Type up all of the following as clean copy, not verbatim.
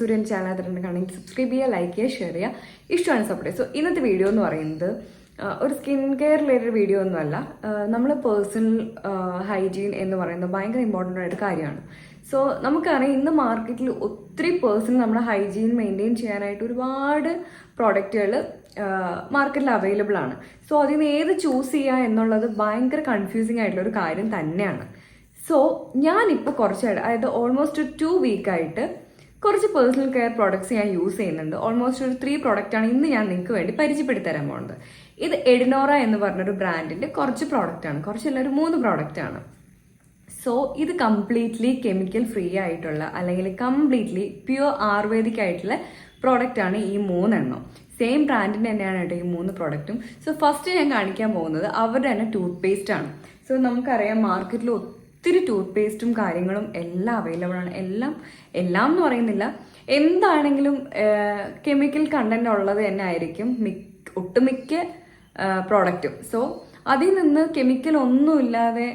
സൂര്യൻ channel കാണുമെങ്കിൽ subscribe ചെയ്യുക, like ചെയ്യുക, ഷെയർ ചെയ്യുക, ഇഷ്ടമാണ് സപ്പോർട്ട്. സോ ഇന്നത്തെ വീഡിയോ എന്ന് പറയുന്നത് ഒരു സ്കിൻ കെയർ റിലേറ്റഡ് വീഡിയോ ഒന്നുമല്ല. നമ്മൾ പേഴ്സണൽ ഹൈജീൻ എന്ന് പറയുന്നത് ഭയങ്കര ഇമ്പോർട്ടൻ്റ് ആയിട്ട് കാര്യമാണ്. സോ നമുക്കറിയാം ഇന്ന് മാർക്കറ്റിൽ ഒത്തിരി പേഴ്സണൽ നമ്മുടെ ഹൈജീൻ മെയിൻറ്റെയിൻ ചെയ്യാനായിട്ട് ഒരുപാട് പ്രോഡക്റ്റുകൾ മാർക്കറ്റിൽ അവൈലബിൾ ആണ്. സോ അതിൽ നിന്ന് ഏത് ചൂസ് ചെയ്യുക എന്നുള്ളത് ഭയങ്കര കൺഫ്യൂസിങ് ആയിട്ടുള്ള ഒരു കാര്യം തന്നെയാണ്. സോ ഞാനിപ്പോൾ കുറച്ചായിട്ട്, അതായത് ഓൾമോസ്റ്റ് 2 വീക്കായിട്ട് കുറച്ച് പേഴ്സണൽ കെയർ പ്രോഡക്ട്സ് ഞാൻ യൂസ് ചെയ്യുന്നുണ്ട്. ഓൾമോസ്റ്റ് ഒരു 3 പ്രോഡക്റ്റാണ് ഇന്ന് ഞാൻ നിങ്ങൾക്ക് വേണ്ടി പരിചയപ്പെടുത്തി തരാൻ പോകുന്നത്. ഇത് എഡിനോറ എന്ന് പറഞ്ഞൊരു ബ്രാൻഡിൻ്റെ കുറച്ച് പ്രോഡക്റ്റാണ്, കുറച്ചല്ല ഒരു 3 പ്രോഡക്റ്റാണ്. സോ ഇത് കംപ്ലീറ്റ്ലി കെമിക്കൽ ഫ്രീ ആയിട്ടുള്ള അല്ലെങ്കിൽ കംപ്ലീറ്റ്ലി പ്യുവർ ആയുർവേദിക് ആയിട്ടുള്ള പ്രോഡക്റ്റാണ് ഈ 3 എണ്ണം. സെയിം ബ്രാൻഡിൻ്റെ തന്നെയാണ് കേട്ടോ ഈ 3 പ്രോഡക്റ്റും. സോ ഫസ്റ്റ് ഞാൻ കാണിക്കാൻ പോകുന്നത് അവരുടെ തന്നെ ടൂത്ത് പേസ്റ്റ് ആണ്. സോ നമുക്കറിയാം മാർക്കറ്റിൽ ഒത്തിരി ടൂത്ത് പേസ്റ്റും കാര്യങ്ങളും എല്ലാം അവൈലബിൾ ആണ്. എല്ലാം എന്ന് പറയുന്നില്ല, എന്താണെങ്കിലും കെമിക്കൽ കണ്ടന്റ് ഉള്ളത് തന്നെ ആയിരിക്കും ഒട്ടുമിക്ക പ്രോഡക്റ്റും. സോ അതിൽ നിന്ന് കെമിക്കൽ ഒന്നുമില്ലാതെ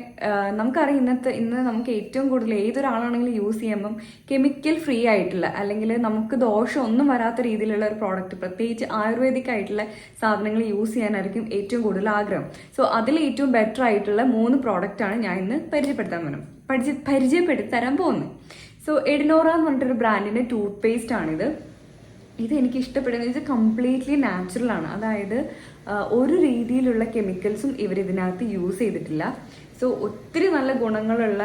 നമുക്കറിയാം ഇന്ന് നമുക്ക് ഏറ്റവും കൂടുതൽ ഏതൊരാളാണെങ്കിലും യൂസ് ചെയ്യുമ്പം കെമിക്കൽ ഫ്രീ ആയിട്ടുള്ള അല്ലെങ്കിൽ നമുക്ക് ദോഷം ഒന്നും വരാത്ത രീതിയിലുള്ള ഒരു പ്രോഡക്റ്റ്, പ്രത്യേകിച്ച് ആയുർവേദിക് ആയിട്ടുള്ള സാധനങ്ങൾ യൂസ് ചെയ്യാനായിരിക്കും ഏറ്റവും കൂടുതൽ ആഗ്രഹം. സോ അതിൽ ഏറ്റവും ബെറ്റർ ആയിട്ടുള്ള 3 പ്രോഡക്റ്റാണ് ഞാൻ ഇന്ന് പരിചയപ്പെടുത്തി തരാൻ പോകുന്നത്. സോ എഡിനോറ എന്ന് പറഞ്ഞിട്ടൊരു ബ്രാൻഡിൻ്റെ ടൂത്ത് പേസ്റ്റ് ആണിത്. ഇത് എനിക്ക് ഇഷ്ടപ്പെടുന്നത് ഇത് കംപ്ലീറ്റ്ലി നാച്ചുറൽ ആണ്. അതായത് ഒരു രീതിയിലുള്ള കെമിക്കൽസും ഇവർ ഇതിനകത്ത് യൂസ് ചെയ്തിട്ടില്ല. സോ ഒത്തിരി നല്ല ഗുണങ്ങളുള്ള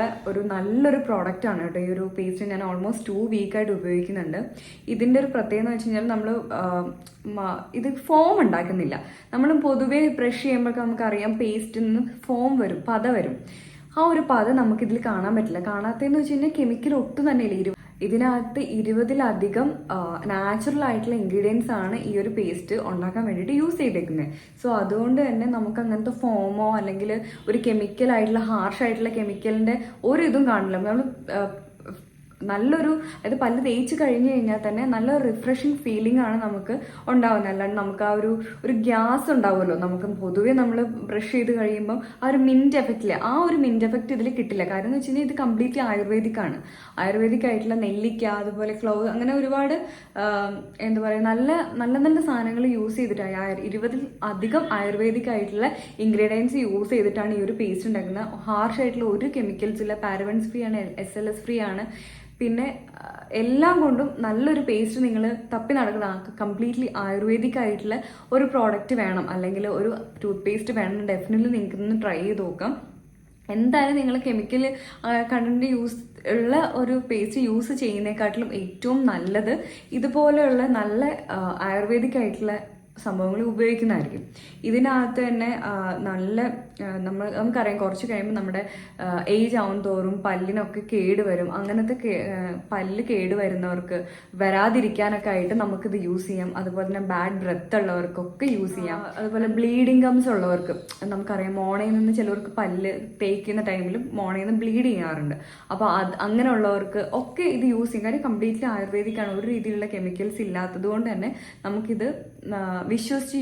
നല്ലൊരു പ്രോഡക്റ്റ് ആണ് കേട്ടോ ഈ ഒരു പേസ്റ്റ്. ഞാൻ ഓൾമോസ്റ്റ് 2 വീക്കായിട്ട് ഉപയോഗിക്കുന്നുണ്ട്. ഇതിൻ്റെ ഒരു പ്രത്യേകത എന്ന് വെച്ച് കഴിഞ്ഞാൽ നമ്മൾ ഇത് ഫോം ഉണ്ടാക്കുന്നില്ല. നമ്മൾ പൊതുവേ ബ്രഷ് ചെയ്യുമ്പോഴൊക്കെ നമുക്കറിയാം പേസ്റ്റിൽ നിന്ന് ഫോം വരും, പത വരും. ആ ഒരു പത നമുക്കിതിൽ കാണാൻ പറ്റില്ല. കാണാത്തതെന്ന് വെച്ച് കഴിഞ്ഞാൽ കെമിക്കൽ ഒട്ടും തന്നെ ഇല്ല. ഇതിനകത്ത് 20-ലധികം നാച്ചുറൽ ആയിട്ടുള്ള ഇൻഗ്രീഡിയൻസ് ആണ് ഈ ഒരു പേസ്റ്റ് ഉണ്ടാക്കാൻ വേണ്ടിയിട്ട് യൂസ് ചെയ്തേക്കുന്നത്. സോ അതുകൊണ്ട് തന്നെ നമുക്ക് അങ്ങനത്തെ ഫോമോ അല്ലെങ്കിൽ ഒരു കെമിക്കൽ ആയിട്ടുള്ള ഹാർഷ് ആയിട്ടുള്ള കെമിക്കലിന്റെ ഒരു ഇതും കാണില്ല. നമ്മൾ നല്ലൊരു, അതായത് പല്ല് തേച്ച് കഴിഞ്ഞ് കഴിഞ്ഞാൽ തന്നെ നല്ലൊരു റിഫ്രഷിങ് ഫീലിംഗ് ആണ് നമുക്ക് ഉണ്ടാവുന്നത്. അല്ലാണ്ട് നമുക്ക് ആ ഒരു ഗ്യാസ് ഉണ്ടാവുമല്ലോ, നമുക്ക് പൊതുവേ നമ്മൾ ബ്രഷ് ചെയ്ത് കഴിയുമ്പോൾ ആ ഒരു മിന്റ് എഫക്റ്റില്ല, ആ ഒരു മിന്റ് എഫക്റ്റ് ഇതിൽ കിട്ടില്ല. കാര്യം എന്ന് വെച്ച് കഴിഞ്ഞാൽ ഇത് കംപ്ലീറ്റ്ലി ആയുർവേദിക് ആണ്. ആയുർവേദിക് ആയിട്ടുള്ള നെല്ലിക്ക, അതുപോലെ ക്ലോവ്, അങ്ങനെ ഒരുപാട് എന്താ പറയുക നല്ല സാധനങ്ങൾ യൂസ് ചെയ്തിട്ടാണ് 20-ലധികം ആയുർവേദിക് ആയിട്ടുള്ള ഇൻഗ്രീഡിയൻസ് യൂസ് ചെയ്തിട്ടാണ് ഈ ഒരു പേസ്റ്റ് ഉണ്ടാക്കുന്നത്. ഹാർഷ് ആയിട്ടുള്ള ഒരു കെമിക്കൽസ് ഇല്ല, പാരബൻസ് ഫ്രീ ആണ്, SLS ഫ്രീ ആണ്. പിന്നെ എല്ലാം കൊണ്ടും നല്ലൊരു പേസ്റ്റ് നിങ്ങൾ തപ്പി നടക്കുന്ന കംപ്ലീറ്റ്ലി ആയുർവേദിക് ആയിട്ടുള്ള ഒരു പ്രോഡക്റ്റ് വേണം, അല്ലെങ്കിൽ ഒരു ടൂത്ത് പേസ്റ്റ് വേണം, ഡെഫിനറ്റ്ലി നിങ്ങൾക്ക് ഇന്ന് ട്രൈ ചെയ്ത് നോക്കാം. എന്തായാലും നിങ്ങൾ കെമിക്കൽ കണ്ടന്റ് യൂസ് ഉള്ള ഒരു പേസ്റ്റ് യൂസ് ചെയ്യുന്നതിനെക്കാട്ടിലും ഏറ്റവും നല്ലത് ഇതുപോലെയുള്ള നല്ല ആയുർവേദിക് ആയിട്ടുള്ള സംഭവങ്ങൾ ഉപയോഗിക്കുന്നതായിരിക്കും. ഇതിനകത്ത് തന്നെ നല്ല നമുക്കറിയാം കുറച്ച് കഴിയുമ്പോൾ നമ്മുടെ ഏജ് ആവും തോറും പല്ലിനൊക്കെ കേടുവരും. അങ്ങനത്തെ പല്ല് കേടുവരുന്നവർക്ക് വരാതിരിക്കാനൊക്കെ ആയിട്ട് നമുക്കിത് യൂസ് ചെയ്യാം. അതുപോലെ തന്നെ ബാഡ് ബ്രെത്ത് ഉള്ളവർക്കൊക്കെ യൂസ് ചെയ്യാം. അതുപോലെ ബ്ലീഡിങ് ഗംസ് ഉള്ളവർക്ക് നമുക്കറിയാം മോണയിൽ നിന്ന് ചിലവർക്ക് പല്ല് തേക്കുന്ന ടൈമിൽ മോണയിൽ നിന്ന് ബ്ലീഡ് ചെയ്യാറുണ്ട്. അപ്പോൾ അങ്ങനെയുള്ളവർക്ക് ഒക്കെ ഇത് യൂസ് ചെയ്യാൻ, കാര്യം കംപ്ലീറ്റ്ലി ആയുർവേദിക് ആണ്, ഒരു രീതിയിലുള്ള കെമിക്കൽസ് ഇല്ലാത്തത് കൊണ്ട് തന്നെ നമുക്കിത് വിശ്വസിച്ച്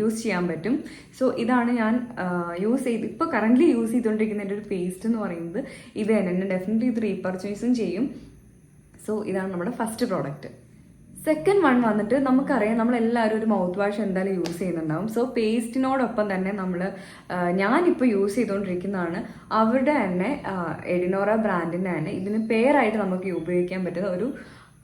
യൂസ് ചെയ്യാൻ പറ്റും. സോ ഇതാണ് ഞാൻ ഇപ്പോൾ കറന്റ് യൂസ് ചെയ്തുകൊണ്ടിരിക്കുന്ന എൻ്റെ ഒരു പേസ്റ്റ് എന്ന് പറയുന്നത് ഇത് തന്നെ. ഡെഫിനറ്റ്ലി ഇത് റീപർച്ചേസും ചെയ്യും. സോ ഇതാണ് നമ്മുടെ ഫസ്റ്റ് പ്രോഡക്റ്റ്. സെക്കൻഡ് വൺ വന്നിട്ട് നമുക്കറിയാം നമ്മളെല്ലാവരും ഒരു മൗത്ത് വാഷ് എന്തായാലും യൂസ് ചെയ്യുന്നുണ്ടാവും. സോ പേസ്റ്റിനോടൊപ്പം തന്നെ ഞാനിപ്പോൾ യൂസ് ചെയ്തുകൊണ്ടിരിക്കുന്നതാണ് അവരുടെ തന്നെ എഡിനോറ ബ്രാൻഡിൻ്റെ തന്നെ ഇതിന് പെയറായിട്ട് നമുക്ക് ഉപയോഗിക്കാൻ പറ്റുന്ന ഒരു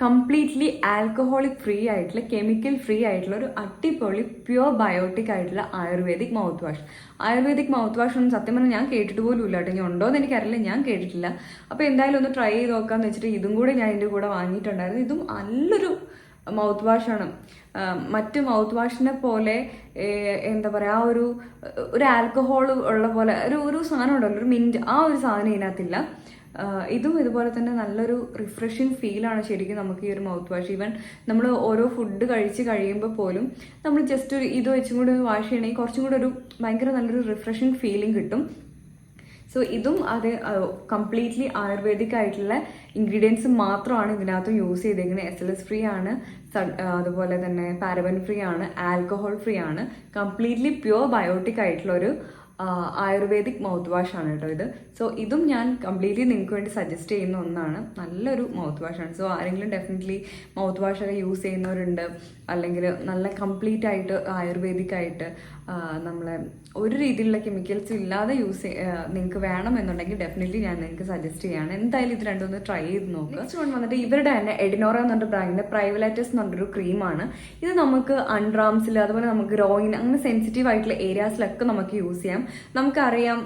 കംപ്ലീറ്റ്ലി ആൽക്കഹോളിക് ഫ്രീ ആയിട്ടുള്ള കെമിക്കൽ ഫ്രീ ആയിട്ടുള്ള ഒരു അടിപൊളി പ്യുവർ ബയോട്ടിക് ആയിട്ടുള്ള ayurvedic mouth wash. Ayurvedic mouth wash ഒന്നും സത്യം പറഞ്ഞാൽ ഞാൻ കേട്ടിട്ട് പോലും ഇല്ല കേട്ടോ. ഇനി ഉണ്ടോ എന്ന് എനിക്കറിയില്ല, ഞാൻ കേട്ടിട്ടില്ല. അപ്പോൾ എന്തായാലും ഒന്ന് ട്രൈ ചെയ്ത് നോക്കാമെന്ന് വെച്ചിട്ട് ഇതും കൂടെ ഞാൻ ഇതിൻ്റെ കൂടെ വാങ്ങിയിട്ടുണ്ടായിരുന്നു. ഇതും നല്ലൊരു മൗത്ത് വാഷാണ്. മറ്റ് മൗത്ത് വാഷിനെ പോലെ എന്താ പറയുക, ആ ഒരു ആൽക്കഹോൾ ഉള്ള പോലെ ഒരു സാധനം ഉണ്ടല്ലോ, ഒരു മിന്റ്, ആ ഒരു സാധനം ഇതിനകത്തില്ല. ഇതും ഇതുപോലെ തന്നെ നല്ലൊരു റിഫ്രഷിങ് ഫീലാണ് ശരിക്കും നമുക്ക് ഈ ഒരു മൗത്ത് വാഷ്. ഈവൻ നമ്മൾ ഓരോ ഫുഡ് കഴിച്ച് കഴിയുമ്പോൾ പോലും നമ്മൾ ജസ്റ്റ് ഇത് വെച്ചും കൂടി വാഷ് ചെയ്യണമെങ്കിൽ കുറച്ചും കൂടെ ഭയങ്കര നല്ലൊരു റിഫ്രഷിങ് ഫീലിംഗ് കിട്ടും. സോ ഇതും അത് കംപ്ലീറ്റ്ലി ആയുർവേദിക് ആയിട്ടുള്ള ഇൻഗ്രീഡിയൻസ് മാത്രമാണ് ഇതിനകത്ത് യൂസ് ചെയ്തേക്കുന്നത്. SLS ഫ്രീ ആണ്, അതുപോലെ തന്നെ പാരബൻ ഫ്രീ ആണ്, ആൽക്കഹോൾ ഫ്രീ ആണ്, കംപ്ലീറ്റ്ലി പ്യുവർ ബയോട്ടിക് ആയിട്ടുള്ള ഒരു ആയുർവേദിക് മൗത്ത് വാഷ് ആണ് കേട്ടോ ഇത്. സോ ഇതും ഞാൻ കംപ്ലീറ്റ്ലി നിങ്ങൾക്ക് വേണ്ടി സജസ്റ്റ് ചെയ്യുന്ന ഒന്നാണ്. നല്ലൊരു മൗത്ത് വാഷാണ്. സോ ആരെങ്കിലും ഡെഫിനറ്റ്ലി മൗത്ത് വാഷൊക്കെ യൂസ് ചെയ്യുന്നവരുണ്ട്, അല്ലെങ്കിൽ നല്ല കംപ്ലീറ്റ് ആയിട്ട് ആയുർവേദിക് ആയിട്ട് നമ്മളെ ഒരു രീതിയിലുള്ള കെമിക്കൽസ് ഇല്ലാതെ നിങ്ങൾക്ക് വേണമെന്നുണ്ടെങ്കിൽ ഡെഫിനറ്റ്ലി ഞാൻ നിങ്ങൾക്ക് സജസ്റ്റ് ചെയ്യാണ്. എന്തായാലും ഇത് രണ്ടും ഒന്ന് ട്രൈ ചെയ്ത് നോക്കുക. നെക്സ്റ്റ് വൺ വന്നിട്ട് ഇവരുടെ തന്നെ എഡിനോറ എന്ന് പറഞ്ഞ ബ്രാൻഡിന്റെ പ്രൈവലൈറ്റസ് എന്ന് പറഞ്ഞൊരു ക്രീമാണ്. ഇത് നമുക്ക് അൺഡ്രാംസിൽ, അതുപോലെ നമുക്ക് ഗ്രോയിൻ, അങ്ങനെ സെൻസിറ്റീവ് ആയിട്ടുള്ള ഏരിയാസിലൊക്കെ നമുക്ക് യൂസ് ചെയ്യാം. നമുക്കറിയാം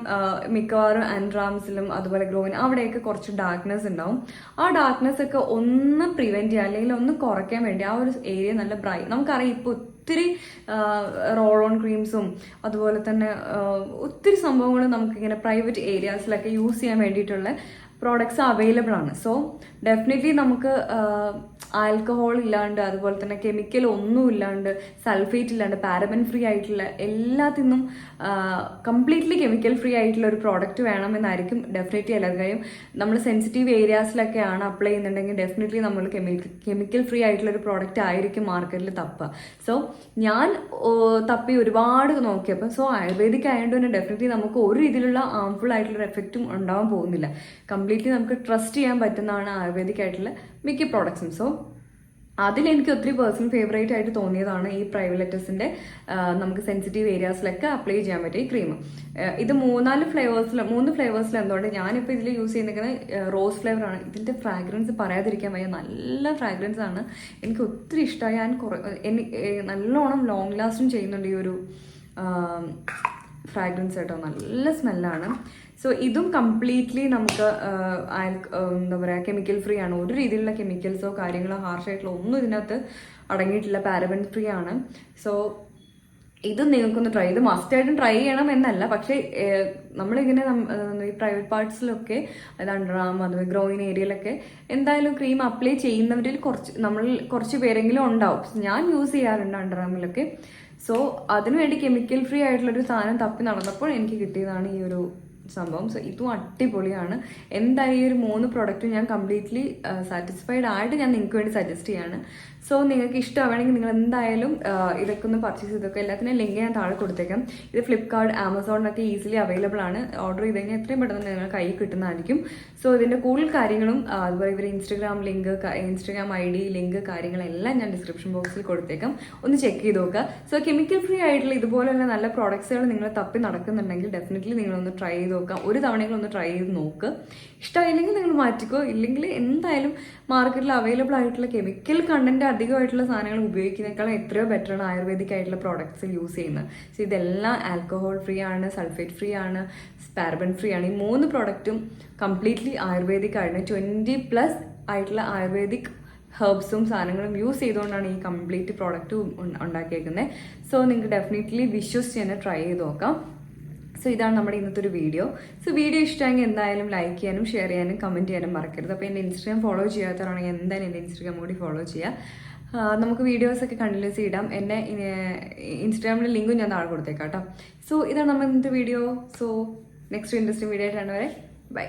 മിക്കവാറും അൺഡ്രാംസിലും അതുപോലെ ഗ്രോയിൻ അവിടെയൊക്കെ കുറച്ച് ഡാർക്ക്നെസ് ഉണ്ടാവും. ആ ഡാർക്ക്നെസ് ഒക്കെ ഒന്ന് പ്രിവെന്റ് ചെയ്യാൻ അല്ലെങ്കിൽ ഒന്ന് കുറയ്ക്കാൻ വേണ്ടി ആ ഒരു ഏരിയ നല്ല നമുക്കറിയാം ഇപ്പോൾ ഒത്തിരി റോൾ ഓൺ ക്രീംസും അതുപോലെ തന്നെ ഒത്തിരി സംഭവങ്ങൾ നമുക്കിങ്ങനെ പ്രൈവറ്റ് ഏരിയാസിലൊക്കെ യൂസ് ചെയ്യാൻ വേണ്ടിയിട്ടുള്ള പ്രോഡക്ട്സ് അവൈലബിൾ ആണ്. സോ ഡെഫിനറ്റ്ലി നമുക്ക് ആൽക്കഹോൾ ഇല്ലാണ്ട്, അതുപോലെ തന്നെ കെമിക്കൽ ഒന്നും ഇല്ലാണ്ട്, സൾഫേറ്റ് ഇല്ലാണ്ട്, പാരബൻ ഫ്രീ ആയിട്ടുള്ള എല്ലാത്തിനും കംപ്ലീറ്റ്ലി കെമിക്കൽ ഫ്രീ ആയിട്ടുള്ള ഒരു പ്രോഡക്റ്റ് വേണമെന്നായിരിക്കും ഡെഫിനറ്റ്ലി എല്ലാവരും. കാര്യം നമ്മൾ സെൻസിറ്റീവ് ഏരിയാസിലൊക്കെയാണ് അപ്ലൈ ചെയ്യുന്നുണ്ടെങ്കിൽ ഡെഫിനറ്റ്ലി നമ്മൾ കെമിക്കൽ ഫ്രീ ആയിട്ടുള്ള ഒരു പ്രോഡക്റ്റ് ആയിരിക്കും മാർക്കറ്റിൽ തപ്പുക. സോ ഞാൻ തപ്പി ഒരുപാട് നോക്കിയപ്പോൾ ആയുർവേദിക് ആയതുകൊണ്ട് തന്നെ ഡെഫിനറ്റ്ലി നമുക്ക് ഒരു രീതിയിലുള്ള ഹാംഫുൾ ആയിട്ടുള്ള എഫക്റ്റും ഉണ്ടാവാൻ പോകുന്നില്ല. കംപ്ലീറ്റ്ലി നമുക്ക് ട്രസ്റ്റ് ചെയ്യാൻ പറ്റുന്നതാണ് ആയുർവേദിക് ആയിട്ടുള്ള മിക്ക പ്രോഡക്ട്സും. സോ അതിലെനിക്ക് ഒത്തിരി പേഴ്സണൽ ഫേവറേറ്റ് ആയിട്ട് തോന്നിയതാണ് ഈ പ്രൈവലൈറ്റസിന്റെ നമുക്ക് സെൻസിറ്റീവ് ഏരിയാസിലൊക്കെ അപ്ലൈ ചെയ്യാൻ പറ്റിയ ഈ ക്രീം. ഇത് 3 ഫ്ലേവേഴ്സിൽ എന്തുകൊണ്ട് ഞാനിപ്പോൾ ഇതിൽ യൂസ് ചെയ്യുന്നത് റോസ് ഫ്ലേവറാണ്. ഇതിന്റെ ഫ്രാഗ്രൻസ് പറയാതിരിക്കാൻ വയ്യ, നല്ല ഫ്രാഗ്രൻസ് ആണ്. എനിക്ക് ഒത്തിരി ഇഷ്ടമായി. നല്ലോണം ലോങ് ലാസ്റ്റും ചെയ്യുന്നുണ്ട് ഈ ഒരു ഫ്രാഗ്രൻസ് കേട്ടോ. നല്ല സ്മെല്ലാണ്. സോ ഇതും കംപ്ലീറ്റ്ലി നമുക്ക് എന്താ പറയുക കെമിക്കൽ ഫ്രീ ആണ്. ഒരു രീതിയിലുള്ള കെമിക്കൽസോ കാര്യങ്ങളോ ഹാർഷായിട്ടുള്ള ഒന്നും ഇതിനകത്ത് അടങ്ങിയിട്ടില്ല. പാരബൻ ഫ്രീ ആണ്. സോ ഇതും നിങ്ങൾക്കൊന്ന് ട്രൈ ചെയ്ത് മസ്റ്റായിട്ടും ട്രൈ ചെയ്യണം എന്നല്ല, പക്ഷേ നമ്മളിങ്ങനെ ഈ പ്രൈവറ്റ് പാർട്സിലൊക്കെ അതായത് അണ്ടർആം അതുപോലെ ഗ്രോയിൻ ഏരിയയിലൊക്കെ എന്തായാലും ക്രീം അപ്ലൈ ചെയ്യുന്നവരിൽ കുറച്ച് പേരെങ്കിലും ഉണ്ടാവും. ഞാൻ യൂസ് ചെയ്യാറുണ്ട് അണ്ടർആമിലൊക്കെ. സോ അതിനുവേണ്ടി കെമിക്കൽ ഫ്രീ ആയിട്ടുള്ളൊരു സാധനം തപ്പി നടന്നപ്പോൾ എനിക്ക് കിട്ടിയതാണ് ഈ ഒരു സംഭവം. സോ ഇതും അടിപൊളിയാണ്. എന്തായാലും ഈ ഒരു 3 പ്രോഡക്റ്റും ഞാൻ കംപ്ലീറ്റ്ലി സാറ്റിസ്ഫൈഡ് ആയിട്ട് ഞാൻ നിങ്ങൾക്ക് വേണ്ടി സജസ്റ്റ് ചെയ്യാണ്. സോ നിങ്ങൾക്ക് ഇഷ്ടമാണെങ്കിൽ നിങ്ങൾ എന്തായാലും ഇതൊക്കെ ഒന്ന് പർച്ചേസ് ചെയ്തൊക്കെ. എല്ലാത്തിനും ലിങ്ക് ഞാൻ താഴെ കൊടുത്തേക്കാം. ഇത് ഫ്ലിപ്കാർട്ട്, ആമസോണിലൊക്കെ ഈസിലി അവൈലബിൾ ആണ്. ഓർഡർ ചെയ്ത് കഴിഞ്ഞാൽ എത്രയും പെട്ടെന്ന് നിങ്ങൾ കയ്യിൽ കിട്ടുന്നതായിരിക്കും. സോ ഇതിന്റെ കൂടുതൽ കാര്യങ്ങളും അതുപോലെ ഇവർ ഇൻസ്റ്റഗ്രാം ID ലിങ്ക് കാര്യങ്ങളെല്ലാം ഞാൻ ഡിസ്ക്രിപ്ഷൻ ബോക്സിൽ കൊടുത്തേക്കാം. ഒന്ന് ചെക്ക് ചെയ്ത് നോക്കുക. സോ കെമിക്കൽ ഫ്രീ ആയിട്ടുള്ള ഇതുപോലെയുള്ള നല്ല പ്രോഡക്ട്സുകൾ നിങ്ങൾ തപ്പി നടക്കുന്നുണ്ടെങ്കിൽ ഡെഫിനറ്റ്ലി നിങ്ങളൊന്ന് ട്രൈ ചെയ്ത് നോക്കാം. ഒരു തവണയെങ്കിലും ഒന്ന് ട്രൈ ചെയ്ത് നോക്ക്. ഇഷ്ടമായില്ലെങ്കിൽ നിങ്ങൾ മാറ്റിക്കോ. ഇല്ലെങ്കിൽ എന്തായാലും മാർക്കറ്റിൽ അവൈലബിൾ ആയിട്ടുള്ള കെമിക്കൽ കണ്ടന്റ് അധികമായിട്ടുള്ള സാധനങ്ങൾ ഉപയോഗിക്കുന്നതിനേക്കാളും എത്രയോ ബെറ്ററാണ് ആയുർവേദിക് ആയിട്ടുള്ള പ്രോഡക്ട്സ് യൂസ് ചെയ്യുന്നത്. സോ ഇതെല്ലാം ആൽക്കഹോൾ ഫ്രീ ആണ്, സൾഫേറ്റ് ഫ്രീ ആണ്, പാരബൻ ഫ്രീ ആണ്. ഈ 3 പ്രോഡക്റ്റും കംപ്ലീറ്റ്ലി ആയുർവേദിക് ആണ്. 20+ ആയിട്ടുള്ള ആയുർവേദിക് ഹെർബ്സും സാധനങ്ങളും യൂസ് ചെയ്തുകൊണ്ടാണ് ഈ കംപ്ലീറ്റ് പ്രോഡക്റ്റ് ഉണ്ടാക്കിയേക്കുന്നത്. സോ നിങ്ങൾക്ക് ഡെഫിനറ്റ്ലി വിശ്വസിച്ച് തന്നെ ട്രൈ ചെയ്ത് നോക്കാം. സോ ഇതാണ് നമ്മുടെ ഇന്നത്തെ ഒരു വീഡിയോ. സോ വീഡിയോ ഇഷ്ടമെങ്കിൽ എന്തായാലും ലൈക്ക് ചെയ്യാനും ഷെയർ ചെയ്യാനും കമൻറ്റ് ചെയ്യാനും മറക്കരുത്. അപ്പോൾ എൻ്റെ ഇൻസ്റ്റാഗ്രാം ഫോളോ ചെയ്യാത്തവരാണെങ്കിൽ എന്തായാലും എൻ്റെ ഇൻസ്റ്റാഗ്രാം കൂടി ഫോളോ ചെയ്യുക. നമുക്ക് വീഡിയോസൊക്കെ കണ്ടിന്യൂസ് ഇടാം. എന്നെ ഇൻസ്റ്റാഗ്രാമിലെ ലിങ്കും ഞാൻ താഴെ കൊടുത്തേക്കാം കേട്ടോ. സോ ഇതാണ് നമ്മുടെ ഇന്നത്തെ video. So next interesting video ആയിട്ടാണ് വരെ. ബൈ.